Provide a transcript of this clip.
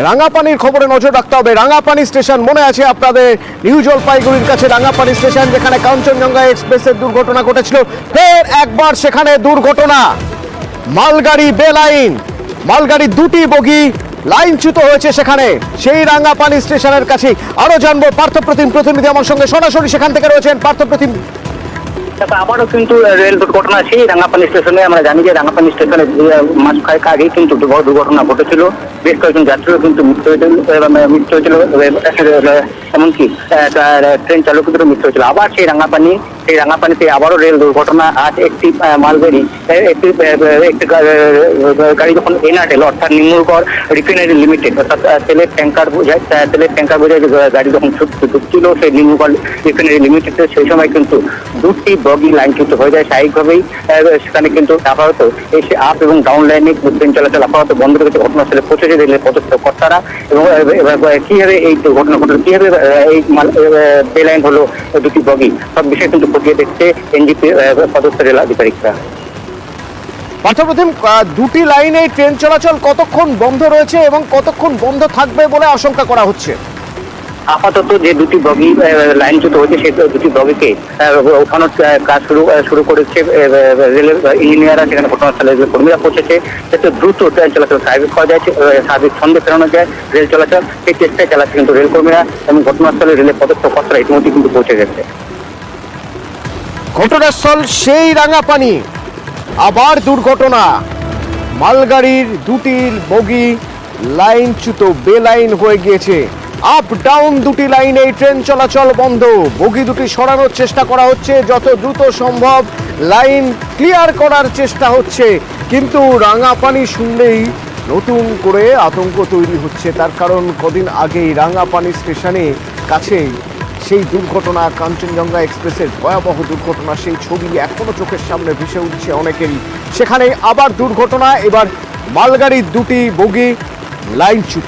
রাঙাপানির খবরে নজর রাখতে হবে। রাঙাপানি স্টেশন মনে আছে আপনাদের, নিউ জলপাইগুড়ির কাছে রাঙাপানি স্টেশন, যেখানে কাঞ্চনজঙ্ঘা এক্সপ্রেসের দুর্ঘটনা ঘটেছিল। ফের একবার সেখানে দুর্ঘটনা, মালগাড়ি বেলাইন, মালগাড়ির দুটি বগি লাইনচ্যুত হয়েছে সেখানে, সেই রাঙাপানি স্টেশনের কাছে। আরো জানবো, পার্থপ্রতিম প্রতিনিধি আমার সঙ্গে সরাসরি সেখান থেকে রয়েছেন। পার্থপ্রতিম, আবারও কিন্তু রেল দুর্ঘটনা সেই রাঙাপানি স্টেশনে। আমরা জানি যে রাঙাপানি স্টেশনে মাস কয়েক আগেই কিন্তু বড় দুর্ঘটনা ঘটেছিল, বেশ কয়েকজন যাত্রীও কিন্তু মৃত্যু হয়েছিল, এমনকি ট্রেন চালকদেরও মৃত্যু হয়েছিল। আবার সেই রাঙাপানিতে আবারও রেল দুর্ঘটনা। আজ একটি মালগাড়ি, একটি গাড়ি যখন এনআরএল অর্থাৎ নিম্নগড় রিফাইনারি লিমিটেড অর্থাৎ তেলের ট্যাঙ্কার বোঝায় গাড়ি যখন ঢুকছিল সেই নিম্নগড় রিফাইনারি লিমিটেডে, সেই সময় কিন্তু দুটি বগি লাইনচ্যুত হয়ে যায়। স্বাভাবিকভাবেই সেখানে কিন্তু আপাতত এসে আপ এবং ডাউন লাইনে ট্রেন চলাচল আপাতত বন্ধ রেখেছে। ঘটনাস্থলে পৌঁছেছে রেলের পদস্থ কর্তারা। এবং কিভাবে এই দুর্ঘটনা ঘটল, কিভাবে এই বেলাইন হলো দুটি বগি, সব বিষয়ে কিন্তু খতিয়ে দেখছে এনজিপি পদস্থ রেল আধিকারিকরা। পার্থপ্রতিম, দুটি লাইনে ট্রেন চলাচল কতক্ষণ বন্ধ রয়েছে এবং কতক্ষণ বন্ধ থাকবে বলে আশঙ্কা করা হচ্ছে? আপাতত যে দুটি বগি লাইনচ্যুত হয়েছে সেই দুটি বগিকে ওঠানোর কাজ শুরু করেছে রেলের ইঞ্জিনিয়াররা। সেখানে ঘটনাস্থলে কর্মীরা পৌঁছেছে যাতে দ্রুত ট্রেন চলাচল স্বাভাবিক করা যায়, স্বাভাবিক ছন্দে ফেরানো যায় রেল চলাচল, সেই চেষ্টায় চালাচ্ছে কিন্তু রেল কর্মীরা। এবং ঘটনাস্থলে রেলের পদস্থ কর্তারা ইতিমধ্যে কিন্তু পৌঁছে গেছে। ঘটনাস্থল সেই রাঙাপানি, আবার দুর্ঘটনা, মালগাড়ির দুটি বগি লাইনচ্যুত, বেলাইন হয়ে গিয়েছে। আপ ডাউন দুটি লাইনে ট্রেন চলাচল বন্ধ, বগি দুটি সরানোর চেষ্টা করা হচ্ছে, যত দ্রুত সম্ভব লাইন ক্লিয়ার করার চেষ্টা হচ্ছে। কিন্তু রাঙাপানি শুনলেই নতুন করে আতঙ্ক তৈরি হচ্ছে। তার কারণ, কদিন আগেই রাঙাপানি স্টেশনে কাছেই সেই দুর্ঘটনা, কাঞ্চনজঙ্ঘা এক্সপ্রেসের ভয়াবহ দুর্ঘটনা, সেই ছবি এখনো চোখের সামনে ভেসে উঠছে অনেকেরই। সেখানে আবার দুর্ঘটনা, এবার মালগাড়ির দুটি বগি লাইনচ্যুত।